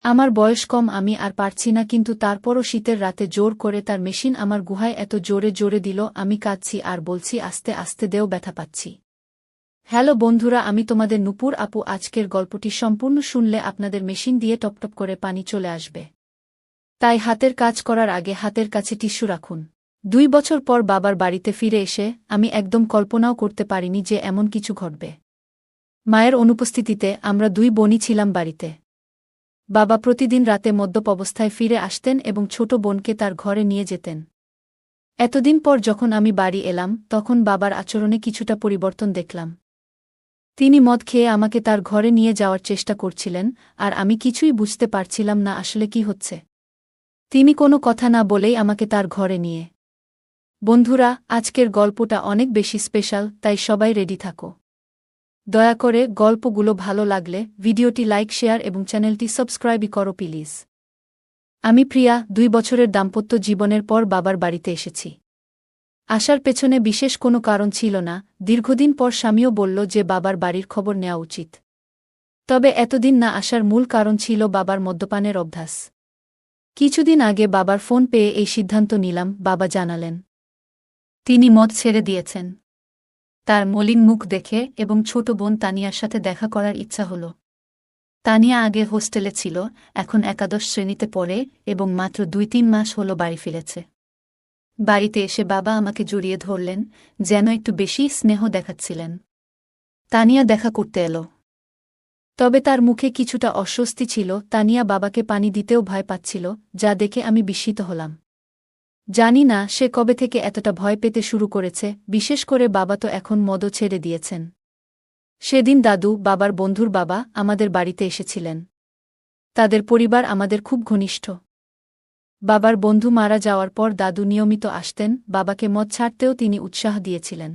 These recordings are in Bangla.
আমার বয়স কম, আমি আর পারছি না, কিন্তু তারপরও শীতের রাতে জোর করে তার মেশিন আমার গুহায় এত জোরে জোরে দিল, আমি কাঁদছি আর বলছি আস্তে আস্তে দেও, ব্যথা পাচ্ছি। হ্যালো বন্ধুরা, আমি তোমাদের নূপুর আপু। আজকের গল্পটি সম্পূর্ণ শুনলে আপনাদের মেশিন দিয়ে টপটপ করে পানি চলে আসবে। তাই হাতের কাজ করার আগে হাতের কাছে টিস্যু রাখুন। 2 বছর পর বাবার বাড়িতে ফিরে এসে আমি একদম কল্পনাও করতে পারিনি যে এমন কিছু ঘটবে। মায়ের অনুপস্থিতিতে আমরা 2 বোনই ছিলাম বাড়িতে। বাবা প্রতিদিন রাতে মদ্যপ অবস্থায় ফিরে আসতেন এবং ছোট বোনকে তার ঘরে নিয়ে যেতেন। এতদিন পর যখন আমি বাড়ি এলাম, তখন বাবার আচরণে কিছুটা পরিবর্তন দেখলাম। তিনি মদ খেয়ে আমাকে তার ঘরে নিয়ে যাওয়ার চেষ্টা করছিলেন, আর আমি কিছুই বুঝতে পারছিলাম না আসলে কি হচ্ছে। তিনি কোনো কথা না বলেই আমাকে তার ঘরে নিয়ে। বন্ধুরা, আজকের গল্পটা অনেক বেশি স্পেশাল, তাই সবাই রেডি থাকো। দয়া করে গল্পগুলো ভালো লাগলে ভিডিওটি লাইক, শেয়ার এবং চ্যানেলটি সাবস্ক্রাইব করো প্লিজ। আমি প্রিয়া, 2 বছরের দাম্পত্য জীবনের পর বাবার বাড়িতে এসেছি। আসার পেছনে বিশেষ কোনো কারণ ছিল না। দীর্ঘদিন পর স্বামীও বলল যে বাবার বাড়ির খবর নেওয়া উচিত। তবে এতদিন না আসার মূল কারণ ছিল বাবার মদ্যপানের অভ্যাস। কিছুদিন আগে বাবার ফোন পেয়ে এই সিদ্ধান্ত নিলাম। বাবা জানালেন তিনি মদ ছেড়ে দিয়েছেন। তার মলিন মুখ দেখে এবং ছোট বোন তানিয়ার সাথে দেখা করার ইচ্ছা হল। তানিয়া আগে হোস্টেলে ছিল, এখন একাদশ শ্রেণীতে পড়ে এবং মাত্র 2-3 মাস হল বাড়ি ফিরেছে। বাড়িতে এসে বাবা আমাকে জড়িয়ে ধরলেন, যেন একটু বেশি স্নেহ দেখাচ্ছিলেন। তানিয়া দেখা করতে এলো, তবে তার মুখে কিছুটা অস্বস্তি ছিল। তানিয়া বাবাকে পানি দিতেও ভয় পাচ্ছিল, যা দেখে আমি বিস্মিত হলাম। জানি না সে কবে থেকে এতটা ভয় পেতে শুরু করেছে, বিশেষ করে বাবা তো এখন মদও ছেড়ে দিয়েছেন। সেদিন দাদু, বাবার বন্ধুর বাবা, আমাদের বাড়িতে এসেছিলেন। তাদের পরিবার আমাদের খুব ঘনিষ্ঠ। বাবার বন্ধু মারা যাওয়ার পর দাদু নিয়মিত আসতেন, বাবাকে মদ ছাড়তেও তিনি উৎসাহ দিয়েছিলেন।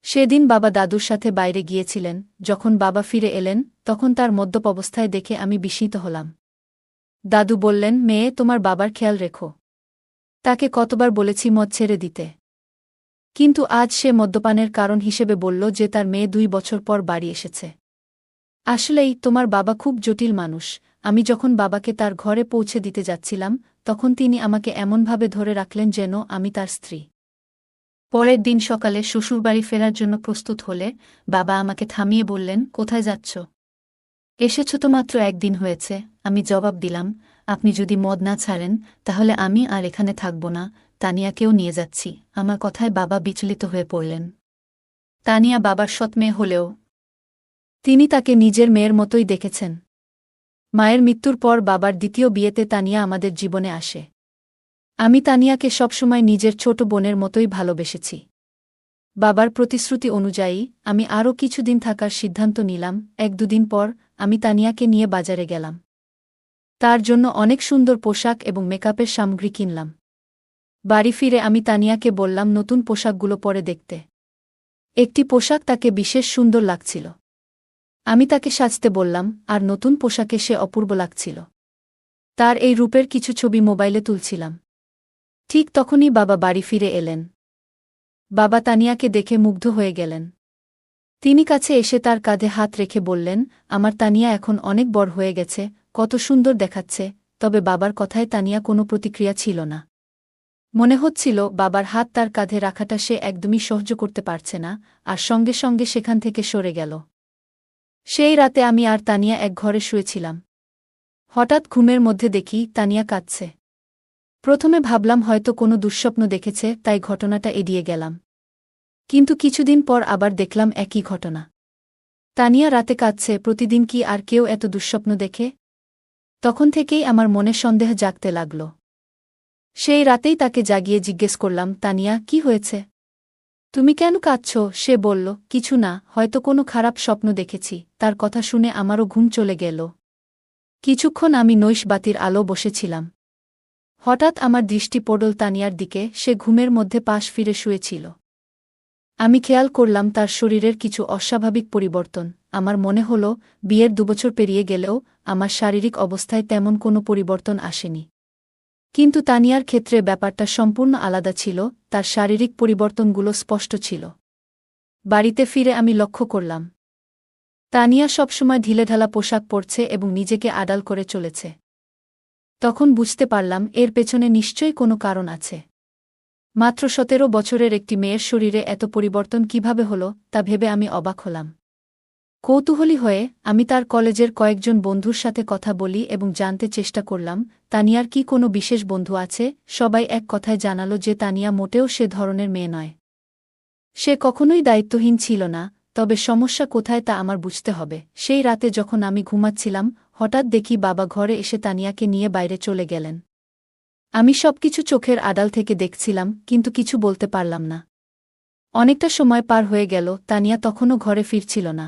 সেদিন বাবা দাদুর সাথে বাইরে গিয়েছিলেন। যখন বাবা ফিরে এলেন, তখন তার মদ্যপ অবস্থায় দেখে আমি বিস্মিত হলাম। দাদু বললেন, মেয়ে, তোমার বাবার খেয়াল রেখো। তাকে কতবার বলেছি মদ ছেড়ে দিতে, কিন্তু আজ সে মদ্যপানের কারণ হিসেবে বলল যে তার মেয়ে 2 বছর পর বাড়ি এসেছে। আসলেই তোমার বাবা খুব জটিল মানুষ। আমি যখন বাবাকে তার ঘরে পৌঁছে দিতে যাচ্ছিলাম, তখন তিনি আমাকে এমনভাবে ধরে রাখলেন যেন আমি তার স্ত্রী। পরের দিন সকালে শ্বশুরবাড়ি ফেরার জন্য প্রস্তুত হলে বাবা আমাকে থামিয়ে বললেন, কোথায় যাচ্ছ? এসেছ তো মাত্র 1 দিন হয়েছে। আমি জবাব দিলাম, আপনি যদি মদ না ছাড়েন তাহলে আমি আর এখানে থাকব না, তানিয়াকেও নিয়ে যাচ্ছি। আমার কথায় বাবা বিচলিত হয়ে পড়লেন। তানিয়া বাবার সৎ মেয়ে হলেও তিনি তাকে নিজের মেয়ের মতোই দেখেছেন। মায়ের মৃত্যুর পর বাবার দ্বিতীয় বিয়েতে তানিয়া আমাদের জীবনে আসে। আমি তানিয়াকে সবসময় নিজের ছোট বোনের মতোই ভালোবেসেছি। বাবার প্রতিশ্রুতি অনুযায়ী আমি আরও কিছুদিন থাকার সিদ্ধান্ত নিলাম। 1-2 দিন পর আমি তানিয়াকে নিয়ে বাজারে গেলাম। তার জন্য অনেক সুন্দর পোশাক এবং মেকআপের সামগ্রী কিনলাম। বাড়ি ফিরে আমি তানিয়াকে বললাম নতুন পোশাকগুলো পরে দেখতে। একটি পোশাক তাকে বিশেষ সুন্দর লাগছিল। আমি তাকে সাজতে বললাম, আর নতুন পোশাকে সে অপূর্ব লাগছিল। তার এই রূপের কিছু ছবি মোবাইলে তুলছিলাম। ঠিক তখনই বাবা বাড়ি ফিরে এলেন। বাবা তানিয়াকে দেখে মুগ্ধ হয়ে গেলেন। তিনি কাছে এসে তার কাঁধে হাত রেখে বললেন, আমার তানিয়া এখন অনেক বড় হয়ে গেছে, কত সুন্দর দেখাচ্ছে। তবে বাবার কথায় তানিয়া কোনো প্রতিক্রিয়া ছিল না। মনে হচ্ছিল বাবার হাত তার কাঁধে রাখাটা সে একদমই সহ্য করতে পারছে না, আর সঙ্গে সঙ্গে সেখান থেকে সরে গেল। সেই রাতে আমি আর তানিয়া এক ঘরে শুয়েছিলাম। হঠাৎ ঘুমের মধ্যে দেখি তানিয়া কাঁদছে। প্রথমে ভাবলাম হয়তো কোনো দুঃস্বপ্ন দেখেছে, তাই ঘটনাটা এড়িয়ে গেলাম। কিন্তু কিছুদিন পর আবার দেখলাম একই ঘটনা। তানিয়া রাতে কাঁদছে। প্রতিদিন কি আর কেউ এত দুঃস্বপ্ন দেখে? তখন থেকেই আমার মনে সন্দেহ জাগতে লাগল। সেই রাতেই তাকে জাগিয়ে জিজ্ঞেস করলাম, তানিয়া, কি হয়েছে? তুমি কেন কাঁদছ? সে বলল, কিছু না, হয়তো কোনো খারাপ স্বপ্ন দেখেছি। তার কথা শুনে আমারও ঘুম চলে গেল। কিছুক্ষণ আমি নৈশ বাতির আলো বসেছিলাম। হঠাৎ আমার দৃষ্টি পড়ল তানিয়ার দিকে। সে ঘুমের মধ্যে পাশ ফিরে শুয়েছিল। আমি খেয়াল করলাম তার শরীরের কিছু অস্বাভাবিক পরিবর্তন। আমার মনে হল বিয়ের 2 বছর পেরিয়ে গেলেও আমার শারীরিক অবস্থায় তেমন কোনো পরিবর্তন আসেনি। কিন্তু তানিয়ার ক্ষেত্রে ব্যাপারটা সম্পূর্ণ আলাদা ছিল। তার শারীরিক পরিবর্তনগুলো স্পষ্ট ছিল। বাড়িতে ফিরে আমি লক্ষ্য করলাম তানিয়া সবসময় ঢিলেঢালা পোশাক পরছে এবং নিজেকে আড়াল করে চলেছে। তখন বুঝতে পারলাম এর পেছনে নিশ্চয়ই কোনো কারণ আছে। মাত্র ১৭ বছরের একটি মেয়ের শরীরে এত পরিবর্তন কিভাবে হলো তা ভেবে আমি অবাক হলাম। কৌতূহলী হয়ে আমি তার কলেজের কয়েকজন বন্ধুর সাথে কথা বলি এবং জানতে চেষ্টা করলাম তানিয়ার কি কোনো বিশেষ বন্ধু আছে। সবাই এক কথায় জানালো যে তানিয়া মোটেও সে ধরনের মেয়ে নয়। সে কখনোই দায়িত্বহীন ছিল না, তবে সমস্যা কোথায় তা আমার বুঝতে হবে। সেই রাতে যখন আমি ঘুমাচ্ছিলাম, হঠাৎ দেখি বাবা ঘরে এসে তানিয়াকে নিয়ে বাইরে চলে গেলেন। আমি সবকিছু চোখের আড়াল থেকে দেখছিলাম, কিন্তু কিছু বলতে পারলাম না। অনেকটা সময় পার হয়ে গেল, তানিয়া তখনও ঘরে ফিরছিল না।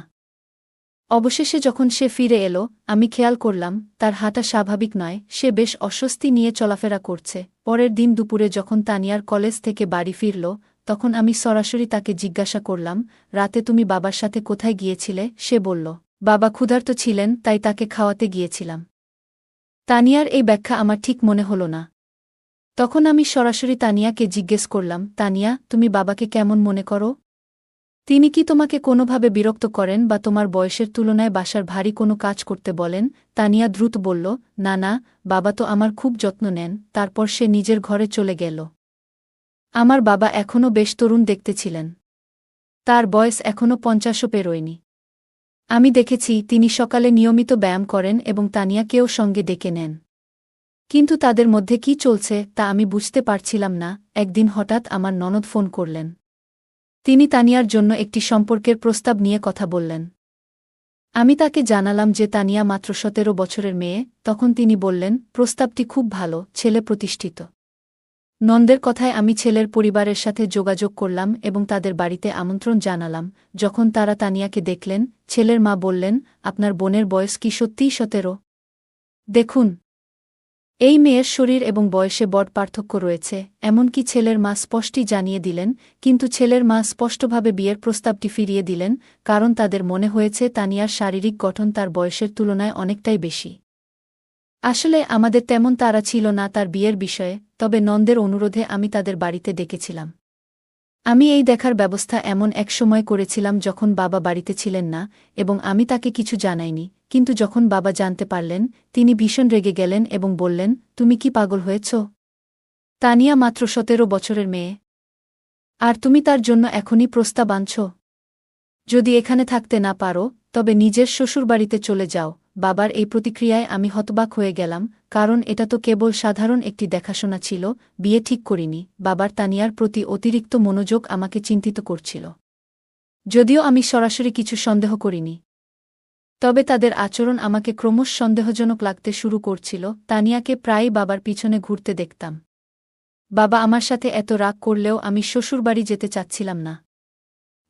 অবশেষে যখন সে ফিরে এলো, আমি খেয়াল করলাম তার হাঁটা স্বাভাবিক নয়, সে বেশ অস্বস্তি নিয়ে চলাফেরা করছে। পরের দিন দুপুরে যখন তানিয়ার কলেজ থেকে বাড়ি ফিরল, তখন আমি সরাসরি তাকে জিজ্ঞাসা করলাম, রাতে তুমি বাবার সাথে কোথায় গিয়েছিলে? সে বলল, বাবা ক্ষুধার্ত ছিলেন তাই তাকে খাওয়াতে গিয়েছিলাম। তানিয়ার এই ব্যাখ্যা আমার ঠিক মনে হল না। তখন আমি সরাসরি তানিয়াকে জিজ্ঞেস করলাম, তানিয়া, তুমি বাবাকে কেমন মনে করো? তিনি কি তোমাকে কোনোভাবে বিরক্ত করেন বা তোমার বয়সের তুলনায় বাসার ভারী কোনো কাজ করতে বলেন? তানিয়া দ্রুত বলল, না না, বাবা তো আমার খুব যত্ন নেন। তারপর সে নিজের ঘরে চলে গেল। আমার বাবা এখনও বেশ তরুণ দেখতে ছিলেন। তার বয়স এখনও ৫০ও পেরোয়নি। আমি দেখেছি তিনি সকালে নিয়মিত ব্যায়াম করেন এবং তানিয়াকেও সঙ্গে ডেকে নেন। কিন্তু তাদের মধ্যে কি চলছে তা আমি বুঝতে পারছিলাম না। একদিন হঠাৎ আমার ননদ ফোন করলেন। তিনি তানিয়ার জন্য একটি সম্পর্কের প্রস্তাব নিয়ে কথা বললেন। আমি তাকে জানালাম যে তানিয়া মাত্র ১৭ বছরের মেয়ে। তখন তিনি বললেন, প্রস্তাবটি খুব ভালো, ছেলে প্রতিষ্ঠিত। নন্দের কথায় আমি ছেলের পরিবারের সাথে যোগাযোগ করলাম এবং তাদের বাড়িতে আমন্ত্রণ জানালাম। যখন তারা তানিয়াকে দেখলেন, ছেলের মা বললেন, আপনার বোনের বয়স কি সত্যিই ১৭? দেখুন, এই মেয়ের শরীর এবং বয়সে বড় পার্থক্য রয়েছে। এমনকি ছেলের মা স্পষ্টই জানিয়ে দিলেন, কিন্তু ছেলের মা স্পষ্টভাবে বিয়ের প্রস্তাবটি ফিরিয়ে দিলেন, কারণ তাদের মনে হয়েছে তানিয়ার শারীরিক গঠন তার বয়সের তুলনায় অনেকটাই বেশি। আসলে আমাদের তেমন তাড়া ছিল না তার বিয়ের বিষয়ে, তবে নন্দের অনুরোধে আমি তাদের বাড়িতে ডেকেছিলাম। আমি এই দেখার ব্যবস্থা এমন এক সময় করেছিলাম যখন বাবা বাড়িতে ছিলেন না, এবং আমি তাকে কিছু জানাইনি। কিন্তু যখন বাবা জানতে পারলেন, তিনি ভীষণ রেগে গেলেন এবং বললেন, তুমি কি পাগল হয়েছ? তানিয়া মাত্র ১৭ বছরের মেয়ে, আর তুমি তার জন্য এখনই প্রস্তাব আনছ? যদি এখানে থাকতে না পারো, তবে নিজের শ্বশুরবাড়িতে চলে যাও। বাবার এই প্রতিক্রিয়ায় আমি হতবাক হয়ে গেলাম, কারণ এটা তো কেবল সাধারণ একটি দেখাশোনা ছিল, বিয়ে ঠিক করিনি। বাবার তানিয়ার প্রতি অতিরিক্ত মনোযোগ আমাকে চিন্তিত করছিল। যদিও আমি সরাসরি কিছু সন্দেহ করিনি, তবে তাদের আচরণ আমাকে ক্রমশ সন্দেহজনক লাগতে শুরু করছিল। তানিয়াকে প্রায়ই বাবার পিছনে ঘুরতে দেখতাম। বাবা আমার সাথে এত রাগ করলেও আমি শ্বশুরবাড়ি যেতে চাচ্ছিলাম না।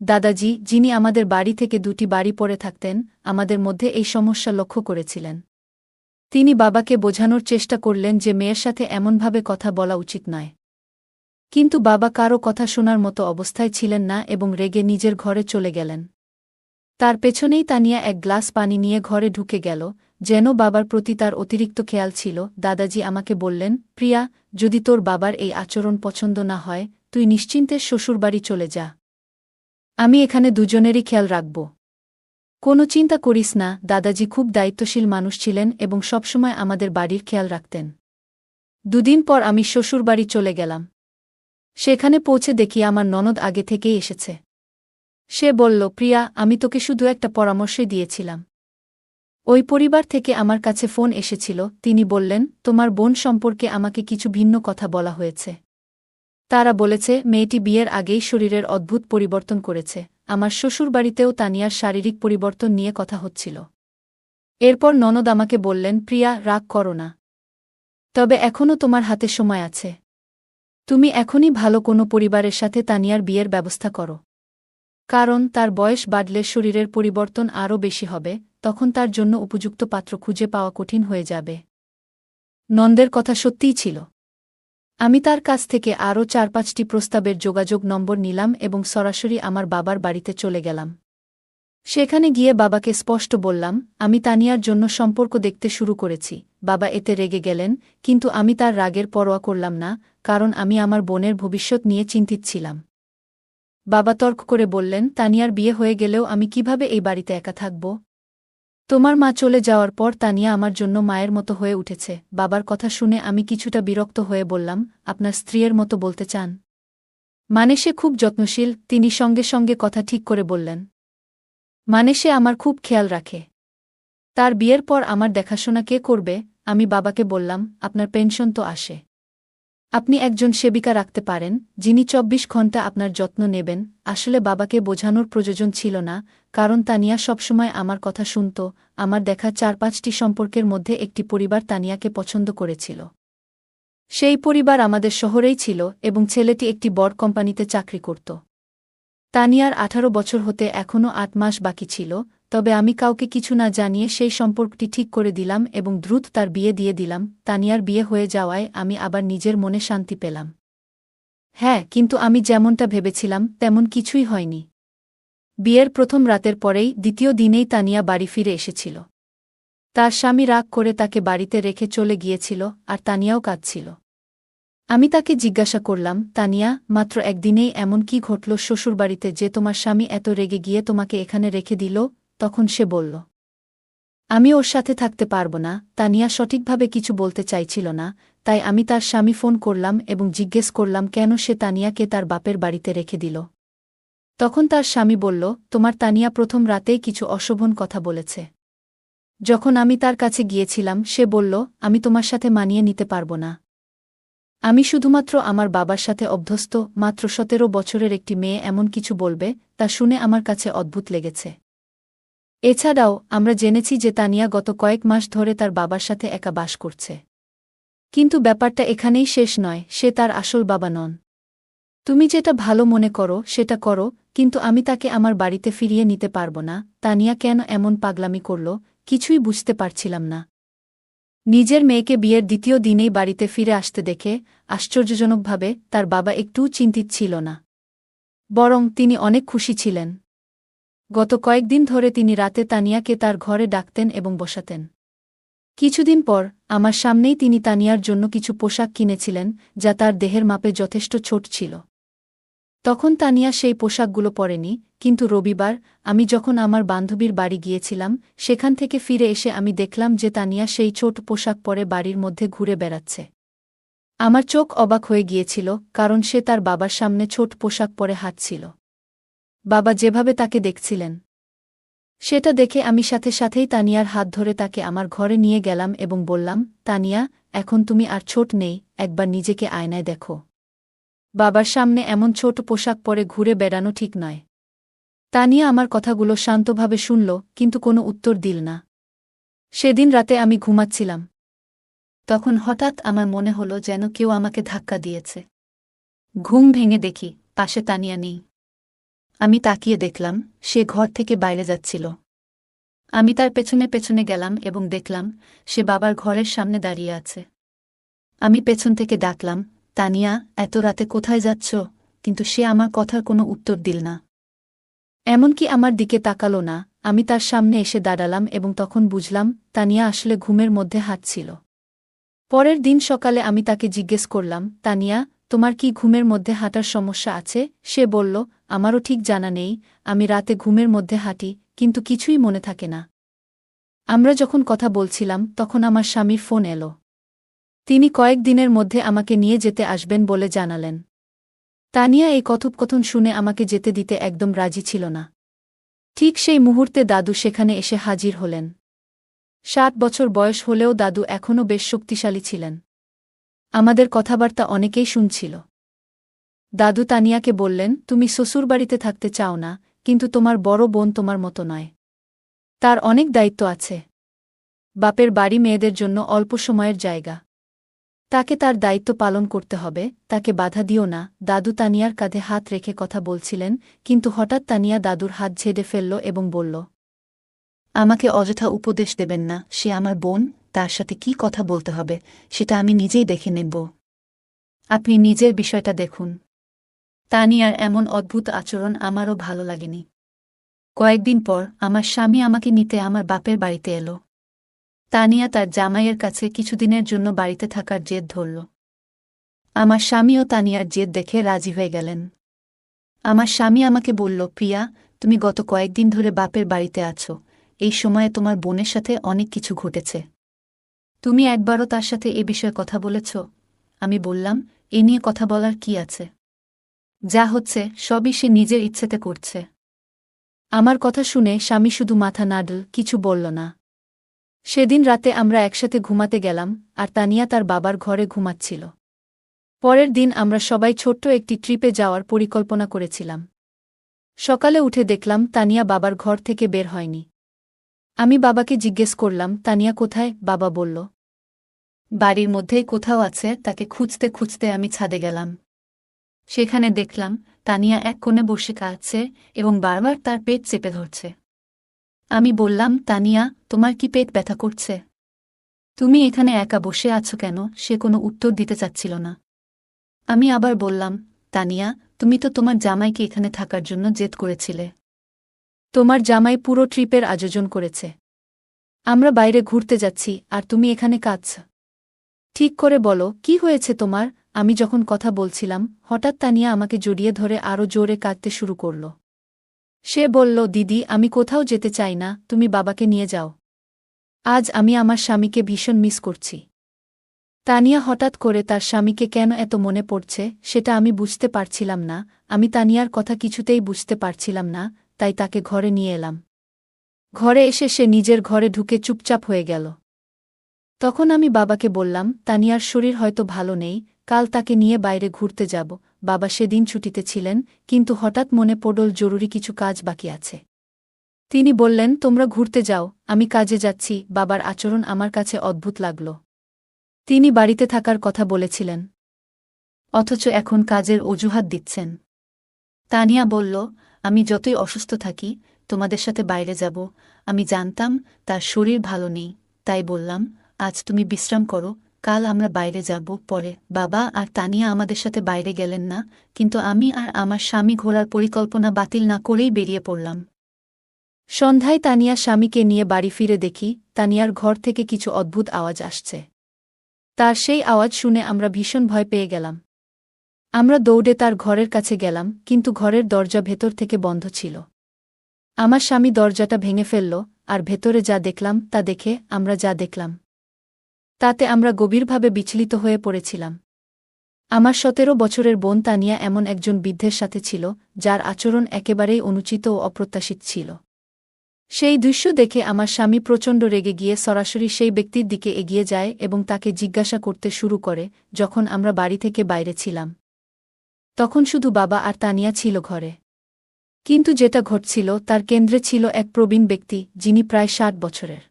দাদাজি, যিনি আমাদের বাড়ি থেকে ২টি বাড়ি পড়ে থাকতেন, আমাদের মধ্যে এই সমস্যা লক্ষ্য করেছিলেন। তিনি বাবাকে বোঝানোর চেষ্টা করলেন যে মেয়ের সাথে এমনভাবে কথা বলা উচিত নয়। কিন্তু বাবা কারও কথা শোনার মতো অবস্থায় ছিলেন না এবং রেগে নিজের ঘরে চলে গেলেন। তার পেছনেই তানিয়া এক গ্লাস পানি নিয়ে ঘরে ঢুকে গেল, যেন বাবার প্রতি তার অতিরিক্ত খেয়াল ছিল। দাদাজি আমাকে বললেন, প্রিয়া, যদি তোর বাবার এই আচরণ পছন্দ না হয়, তুই নিশ্চিন্তে শ্বশুরবাড়ি চলে যা। আমি এখানে দুজনেরই খেয়াল রাখব। কোনো চিন্তা করিস না। দাদাজি খুব দায়িত্বশীল মানুষ ছিলেন এবং সবসময় আমাদের বাড়ির খেয়াল রাখতেন। ২ দিন পর আমি শ্বশুরবাড়ি চলে গেলাম। সেখানে পৌঁছে দেখি আমার ননদ আগে থেকেই এসেছে। সে বলল, প্রিয়া, আমি তোকে শুধু একটা পরামর্শই দিয়েছিলাম। ওই পরিবার থেকে আমার কাছে ফোন এসেছিল। তিনি বললেন, তোমার বোন সম্পর্কে আমাকে কিছু ভিন্ন কথা বলা হয়েছে। তারা বলেছে মেয়েটি বিয়ের আগেই শরীরের অদ্ভুত পরিবর্তন করেছে। আমার শ্বশুরবাড়িতেও তানিয়ার শারীরিক পরিবর্তন নিয়ে কথা হচ্ছিল। এরপর ননদ আমাকে বললেন, প্রিয়া, রাগ করো না। তবে এখনও তোমার হাতে সময় আছে। তুমি এখনই ভালো কোনো পরিবারের সাথে তানিয়ার বিয়ের ব্যবস্থা করো। কারণ তার বয়স বাড়লে শরীরের পরিবর্তন আরও বেশি হবে, তখন তার জন্য উপযুক্ত পাত্র খুঁজে পাওয়া কঠিন হয়ে যাবে। নন্দের কথা সত্যিই ছিল। আমি তার কাছ থেকে আরও ৪-৫টি প্রস্তাবের যোগাযোগ নম্বর নিলাম এবং সরাসরি আমার বাবার বাড়িতে চলে গেলাম। সেখানে গিয়ে বাবাকে স্পষ্ট বললাম, আমি তানিয়ার জন্য সম্পর্ক দেখতে শুরু করেছি। বাবা এতে রেগে গেলেন, কিন্তু আমি তার রাগের পরোয়া করলাম না, কারণ আমি আমার বোনের ভবিষ্যৎ নিয়ে চিন্তিত ছিলাম। বাবা তর্ক করে বললেন, তানিয়ার বিয়ে হয়ে গেলেও আমি কিভাবে এই বাড়িতে একা থাকব? তোমার মা চলে যাওয়ার পর তানিয়া আমার জন্য মায়ের মতো হয়ে উঠেছে। বাবার কথা শুনে আমি কিছুটা বিরক্ত হয়ে বললাম, আপনার স্ত্রীর মতো বলতে চান? মানে সে খুব যত্নশীল, তিনি সঙ্গে সঙ্গে কথা ঠিক করে বললেন। মানে সে আমার খুব খেয়াল রাখে। তার বিয়ের পর আমার দেখাশোনা কে করবে? আমি বাবাকে বললাম, আপনার পেনশন তো আসে। আপনি একজন সেবিকা রাখতে পারেন, যিনি ২৪ ঘণ্টা আপনার যত্ন নেবেন। আসলে বাবাকে বোঝানোর প্রয়োজন ছিল না, কারণ তানিয়া সবসময় আমার কথা শুনত। আমার দেখা ৪-৫টি সম্পর্কের মধ্যে একটি পরিবার তানিয়াকে পছন্দ করেছিল। সেই পরিবার আমাদের শহরেই ছিল এবং ছেলেটি একটি বড় কোম্পানিতে চাকরি করত। তানিয়ার ১৮ বছর হতে এখনও ৮ মাস বাকি ছিল, তবে আমি কাউকে কিছু না জানিয়ে সেই সম্পর্কটি ঠিক করে দিলাম এবং দ্রুত তার বিয়ে দিয়ে দিলাম। তানিয়ার বিয়ে হয়ে যাওয়ায় আমি আবার নিজের মনে শান্তি পেলাম। হ্যাঁ, কিন্তু আমি যেমনটা ভেবেছিলাম তেমন কিছুই হয়নি। বিয়ের প্রথম রাতের পরেই দ্বিতীয় দিনেই তানিয়া বাড়ি ফিরে এসেছিল। তার স্বামী রাগ করে তাকে বাড়িতে রেখে চলে গিয়েছিল, আর তানিয়াও কাঁদছিল। আমি তাকে জিজ্ঞাসা করলাম, তানিয়া, মাত্র একদিনেই এমন কি ঘটল শ্বশুরবাড়িতে যে তোমার স্বামী এত রেগে গিয়ে তোমাকে এখানে রেখে দিল? তখন সে বলল, আমি ওর সাথে থাকতে পারব না। তানিয়া সঠিকভাবে কিছু বলতে চাইছিল না, তাই আমি তার স্বামী ফোন করলাম এবং জিজ্ঞেস করলাম কেন সে তানিয়াকে তার বাপের বাড়িতে রেখে দিল। তখন তার স্বামী বলল, তোমার তানিয়া প্রথম রাতেই কিছু অশোভন কথা বলেছে। যখন আমি তার কাছে গিয়েছিলাম সে বলল, আমি তোমার সাথে মানিয়ে নিতে পারব না। আমি শুধুমাত্র আমার বাবার সাথে অভ্যস্ত। মাত্র ১৭ বছরের একটি মেয়ে এমন কিছু বলবে, তা শুনে আমার কাছে অদ্ভুত লেগেছে। এছাড়াও আমরা জেনেছি যে তানিয়া গত কয়েক মাস ধরে তার বাবার সাথে একা বাস করছে। কিন্তু ব্যাপারটা এখানেই শেষ নয়, সে তার আসল বাবা নন। তুমি যেটা ভালো মনে করো সেটা করো, কিন্তু আমি তাকে আমার বাড়িতে ফিরিয়ে নিতে পারব না। তানিয়া কেন এমন পাগলামি করল, কিছুই বুঝতে পারছিলাম না। নিজের মেয়েকে বিয়ের দ্বিতীয় দিনেই বাড়িতে ফিরে আসতে দেখে আশ্চর্যজনকভাবে তার বাবা একটুও চিন্তিত ছিল না। বরং তিনি অনেক খুশি ছিলেন। গত কয়েকদিন ধরে তিনি রাতে তানিয়াকে তার ঘরে ডাকতেন এবং বসাতেন। কিছুদিন পর আমার সামনেই তিনি তানিয়ার জন্য কিছু পোশাক কিনেছিলেন, যা তার দেহের মাপে যথেষ্ট ছোট ছিল। তখন তানিয়া সেই পোশাকগুলো পরেনি, কিন্তু রবিবার আমি যখন আমার বান্ধবীর বাড়ি গিয়েছিলাম, সেখান থেকে ফিরে এসে আমি দেখলাম যে তানিয়া সেই ছোট পোশাক পরে বাড়ির মধ্যে ঘুরে বেড়াচ্ছে। আমার চোখ অবাক হয়ে গিয়েছিল, কারণ সে তার বাবার সামনে ছোট পোশাক পরে হাঁটছিল। বাবা যেভাবে তাকে দেখছিলেন সেটা দেখে আমি সাথে সাথেই তানিয়ার হাত ধরে তাকে আমার ঘরে নিয়ে গেলাম এবং বললাম, তানিয়া, এখন তুমি আর ছোট নেই, একবার নিজেকে আয়নায় দেখো। বাবার সামনে এমন ছোট পোশাক পরে ঘুরে বেড়ানো ঠিক নয়। তানিয়া আমার কথাগুলো শান্তভাবে শুনল, কিন্তু কোনো উত্তর দিল না। সেদিন রাতে আমি ঘুমাচ্ছিলাম। তখন হঠাৎ আমার মনে হলো যেন কেউ আমাকে ধাক্কা দিয়েছে। ঘুম ভেঙে দেখি পাশে তানিয়া নেই। আমি তাকিয়ে দেখলাম সে ঘর থেকে বাইরে যাচ্ছিল। আমি তার পেছনে পেছনে গেলাম এবং দেখলাম সে বাবার ঘরের সামনে দাঁড়িয়ে আছে। আমি পেছন থেকে ডাকলাম, তানিয়া, এত রাতে কোথায় যাচ্ছ? কিন্তু সে আমার কথার কোনো উত্তর দিল না। এমনকি আমার দিকে তাকালো না। আমি তার সামনে এসে দাঁড়ালাম এবং তখন বুঝলাম তানিয়া আসলে ঘুমের মধ্যে হাঁটছিল। পরের দিন সকালে আমি তাকে জিজ্ঞেস করলাম, তানিয়া, তোমার কি ঘুমের মধ্যে হাঁটার সমস্যা আছে? সে বলল, আমারও ঠিক জানা নেই, আমি রাতে ঘুমের মধ্যে হাঁটি, কিন্তু কিছুই মনে থাকে না। আমরা যখন কথা বলছিলাম তখন আমার স্বামীর ফোন এলো। তিনি কয়েক দিনের মধ্যে আমাকে নিয়ে যেতে আসবেন বলে জানালেন। তানিয়া এই কথোপকথন শুনে আমাকে যেতে দিতে একদম রাজি ছিল না। ঠিক সেই মুহূর্তে দাদু সেখানে এসে হাজির হলেন। ৭ বছর বয়স হলেও দাদু এখনও বেশ শক্তিশালী ছিলেন। আমাদের কথাবার্তা অনেকেই শুনছিল। দাদু তানিয়াকে বললেন, তুমি শ্বশুরবাড়িতে থাকতে চাও না, কিন্তু তোমার বড় বোন তোমার মতো নয়। তার অনেক দায়িত্ব আছে। বাপের বাড়ি মেয়েদের জন্য অল্প সময়ের জায়গা। তাকে তার দায়িত্ব পালন করতে হবে, তাকে বাধা দিও না। দাদু তানিয়ার কাঁধে হাত রেখে কথা বলছিলেন, কিন্তু হঠাৎ তানিয়া দাদুর হাত ঝেড়ে ফেলল এবং বলল, আমাকে অযথা উপদেশ দেবেন না, সে আমার বোন, তার সাথে কি কথা বলতে হবে সেটা আমি নিজেই দেখে নেব। আপনি নিজের বিষয়টা দেখুন। তানিয়ার এমন অদ্ভুত আচরণ আমারও ভালো লাগেনি। কয়েকদিন পর আমার স্বামী আমাকে নিতে আমার বাপের বাড়িতে এলো। তানিয়া তার জামাইয়ের কাছে কিছুদিনের জন্য বাড়িতে থাকার জেদ ধরল। আমার স্বামীও তানিয়ার জেদ দেখে রাজি হয়ে গেলেন। আমার স্বামী আমাকে বলল, প্রিয়া, তুমি গত কয়েকদিন ধরে বাপের বাড়িতে আছো, এই সময়ে তোমার বোনের সাথে অনেক কিছু ঘটেছে। তুমি একবারও তার সাথে এ বিষয়ে কথা বলেছ? আমি বললাম, এ নিয়ে কথা বলার কি আছে? যা হচ্ছে সবই সে নিজের ইচ্ছেতে করছে। আমার কথা শুনে স্বামী শুধু মাথা নাড়ল, কিছু বলল না। সেদিন রাতে আমরা একসাথে ঘুমাতে গেলাম, আর তানিয়া তার বাবার ঘরে ঘুমাচ্ছিল। পরের দিন আমরা সবাই ছোট্ট একটি ট্রিপে যাওয়ার পরিকল্পনা করেছিলাম। সকালে উঠে দেখলাম তানিয়া বাবার ঘর থেকে বের হয়নি। আমি বাবাকে জিজ্ঞেস করলাম, তানিয়া কোথায়? বাবা বলল, বাড়ির মধ্যেই কোথাও আছে। তাকে খুঁজতে খুঁজতে আমি ছাদে গেলাম। সেখানে দেখলাম তানিয়া এক কোণে বসে কাঁদছে এবং বারবার তার পেট চেপে ধরছে। আমি বললাম, তানিয়া, তোমার কি পেট ব্যথা করছে? তুমি এখানে একা বসে আছো কেন? সে কোনো উত্তর দিতে চাচ্ছিল না। আমি আবার বললাম, তানিয়া, তুমি তো তোমার জামাইকে এখানে থাকার জন্য জেদ করেছিলে। তোমার জামাই পুরো ট্রিপের আয়োজন করেছে। আমরা বাইরে ঘুরতে যাচ্ছি, আর তুমি এখানে কাঁদছ। ঠিক করে বলো, কি হয়েছে তোমার? আমি যখন কথা বলছিলাম, হঠাৎ তানিয়া আমাকে জড়িয়ে ধরে আরও জোরে কাঁদতে শুরু করল। সে বলল, দিদি, আমি কোথাও যেতে চাই না, তুমি বাবাকে নিয়ে যাও। আজ আমি আমার স্বামীকে ভীষণ মিস করছি। তানিয়া হঠাৎ করে তার স্বামীকে কেন এত মনে পড়ছে সেটা আমি বুঝতে পারছিলাম না। আমি তানিয়ার কথা কিছুতেই বুঝতে পারছিলাম না, তাই তাকে ঘরে নিয়ে এলাম। ঘরে এসে সে নিজের ঘরে ঢুকে চুপচাপ হয়ে গেল। তখন আমি বাবাকে বললাম, তানিয়ার শরীর হয়তো ভালো নেই, কাল তাকে নিয়ে বাইরে ঘুরতে যাব। বাবা সেদিন ছুটিতে ছিলেন, কিন্তু হঠাৎ মনে পড়ল জরুরি কিছু কাজ বাকি আছে। তিনি বললেন, তোমরা ঘুরতে যাও, আমি কাজে যাচ্ছি। বাবার আচরণ আমার কাছে অদ্ভুত লাগল। তিনি বাড়িতে থাকার কথা বলেছিলেন, অথচ এখন কাজের অজুহাত দিচ্ছেন। তানিয়া বলল, আমি যতই অসুস্থ থাকি, তোমাদের সাথে বাইরে যাব। আমি জানতাম তার শরীর ভালো নেই, তাই বললাম, আজ তুমি বিশ্রাম করো, কাল আমরা বাইরে যাব। পরে বাবা আর তানিয়া আমাদের সাথে বাইরে গেলেন না, কিন্তু আমি আর আমার স্বামী ঘোরার পরিকল্পনা বাতিল না করেই বেরিয়ে পড়লাম। সন্ধ্যায় তানিয়া স্বামীকে নিয়ে বাড়ি ফিরে দেখি তানিয়ার ঘর থেকে কিছু অদ্ভুত আওয়াজ আসছে। তার সেই আওয়াজ শুনে আমরা ভীষণ ভয় পেয়ে গেলাম। আমরা দৌড়ে তার ঘরের কাছে গেলাম, কিন্তু ঘরের দরজা ভেতর থেকে বন্ধ ছিল। আমার স্বামী দরজাটা ভেঙে ফেলল, আর ভেতরে যা দেখলাম তা দেখে আমরা যা দেখলাম তাতে আমরা গভীরভাবে বিচলিত হয়ে পড়েছিলাম। আমার ১৭ বছরের বোন তানিয়া এমন একজন বৃদ্ধের সাথে ছিল, যার আচরণ একেবারেই অনুচিত ও অপ্রত্যাশিত ছিল। সেই দৃশ্য দেখে আমার স্বামী প্রচণ্ড রেগে গিয়ে সরাসরি সেই ব্যক্তির দিকে এগিয়ে যায় এবং তাকে জিজ্ঞাসা করতে শুরু করে। যখন আমরা বাড়ি থেকে বাইরে ছিলাম, তখন শুধু বাবা আর তানিয়া ছিল ঘরে। কিন্তু যেটা ঘটছিল তার কেন্দ্রে ছিল এক প্রবীণ ব্যক্তি, যিনি প্রায় ৬০ বছরের।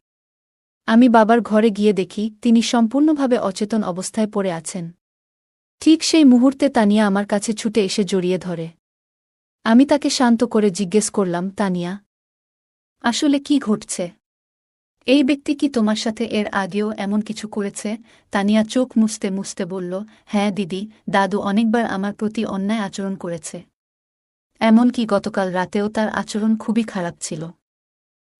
আমি বাবার ঘরে গিয়ে দেখি তিনি সম্পূর্ণভাবে অচেতন অবস্থায় পড়ে আছেন। ঠিক সেই মুহূর্তে তানিয়া আমার কাছে ছুটে এসে জড়িয়ে ধরে। আমি তাকে শান্ত করে জিজ্ঞেস করলাম, তানিয়া, আসলে কি ঘটছে? এই ব্যক্তি কি তোমার সাথে এর আগেও এমন কিছু করেছে? তানিয়া চোখ মুছতে মুছতে বলল, হ্যাঁ দিদি, দাদু অনেকবার আমার প্রতি অন্যায় আচরণ করেছে। এমনকি গতকাল রাতেও তার আচরণ খুবই খারাপ ছিল।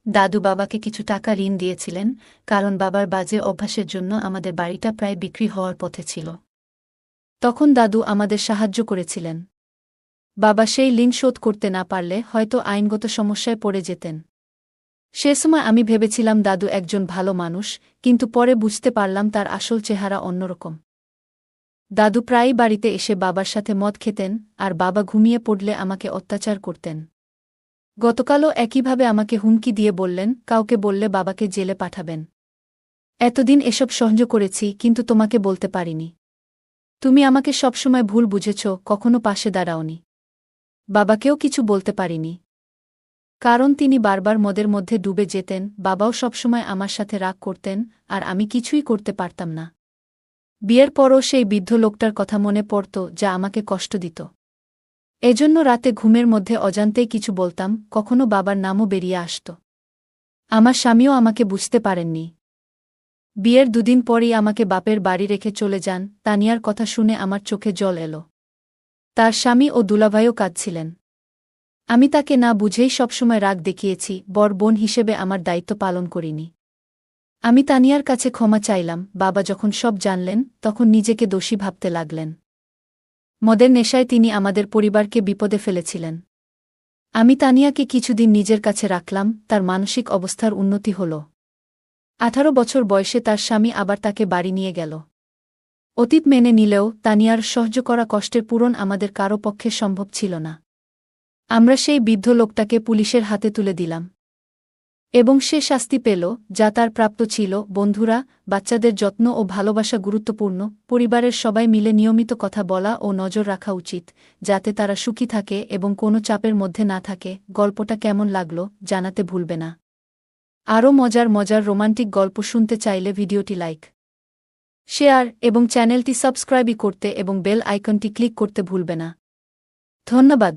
দাদু বাবাকে কিছু টাকা ঋণ দিয়েছিলেন, কারণ বাবার বাজে অভ্যাসের জন্য আমাদের বাড়িটা প্রায় বিক্রি হওয়ার পথে ছিল। তখন দাদু আমাদের সাহায্য করেছিলেন। বাবা সেই ঋণ শোধ করতে না পারলে হয়তো আইনগত সমস্যায় পড়ে যেতেন। সে সময় আমি ভেবেছিলাম দাদু একজন ভালো মানুষ, কিন্তু পরে বুঝতে পারলাম তার আসল চেহারা অন্যরকম। দাদু প্রায়ই বাড়িতে এসে বাবার সাথে মদ খেতেন, আর বাবা ঘুমিয়ে পড়লে আমাকে অত্যাচার করতেন। গতকালও একইভাবে আমাকে হুমকি দিয়ে বললেন, কাউকে বললে বাবাকে জেলে পাঠাবেন। এতদিন এসব সহ্য করেছি, কিন্তু তোমাকে বলতে পারিনি। তুমি আমাকে সবসময় ভুল বুঝেছ, কখনো পাশে দাঁড়াওনি। বাবাকেও কিছু বলতে পারিনি, কারণ তিনি বারবার মদের মধ্যে ডুবে যেতেন। বাবাও সবসময় আমার সাথে রাগ করতেন, আর আমি কিছুই করতে পারতাম না। বিয়ের পরও সেই বৃদ্ধ লোকটার কথা মনে পড়ত, যা আমাকে কষ্ট দিত। এজন্য রাতে ঘুমের মধ্যে অজান্তেই কিছু বলতাম, কখনো বাবার নামও বেরিয়ে আসত। আমার স্বামীও আমাকে বুঝতে পারেননি। বিয়ের দুদিন পরই আমাকে বাপের বাড়ি রেখে চলে যান। তানিয়ার কথা শুনে আমার চোখে জল এলো। তার স্বামী ও দুলাভাইও কাঁদছিলেন। আমি তাকে না বুঝেই সবসময় রাগ দেখিয়েছি, বড় বোন হিসেবে আমার দায়িত্ব পালন করিনি। আমি তানিয়ার কাছে ক্ষমা চাইলাম। বাবা যখন সব জানলেন, তখন নিজেকে দোষী ভাবতে লাগলেন। মদের নেশায় তিনি আমাদের পরিবারকে বিপদে ফেলেছিলেন। আমি তানিয়াকে কিছুদিন নিজের কাছে রাখলাম, তার মানসিক অবস্থার উন্নতি হল। 18 বছর বয়সে তার স্বামী আবার তাকে বাড়ি নিয়ে গেল। অতীত মেনে নিলেও তানিয়ার সহ্য করা কষ্টের পূরণ আমাদের কারও পক্ষে সম্ভব ছিল না। আমরা সেই বৃদ্ধ লোকটাকে পুলিশের হাতে তুলে দিলাম। এবং সে শাস্তি পেল, যা তার প্রাপ্ত ছিল। বন্ধুরা, বাচ্চাদের যত্ন ও ভালোবাসা গুরুত্বপূর্ণ। পরিবারের সবাই মিলে নিয়মিত কথা বলা ও নজর রাখা উচিত, যাতে তারা সুখী থাকে এবং কোনো চাপের মধ্যে না থাকে। গল্পটা কেমন লাগলো জানাতে ভুলবে না। আরও মজার মজার রোমান্টিক গল্প শুনতে চাইলে ভিডিওটি লাইক, শেয়ার এবং চ্যানেলটি সাবস্ক্রাইব করতে এবং বেল আইকনটি ক্লিক করতে ভুলবে না। ধন্যবাদ।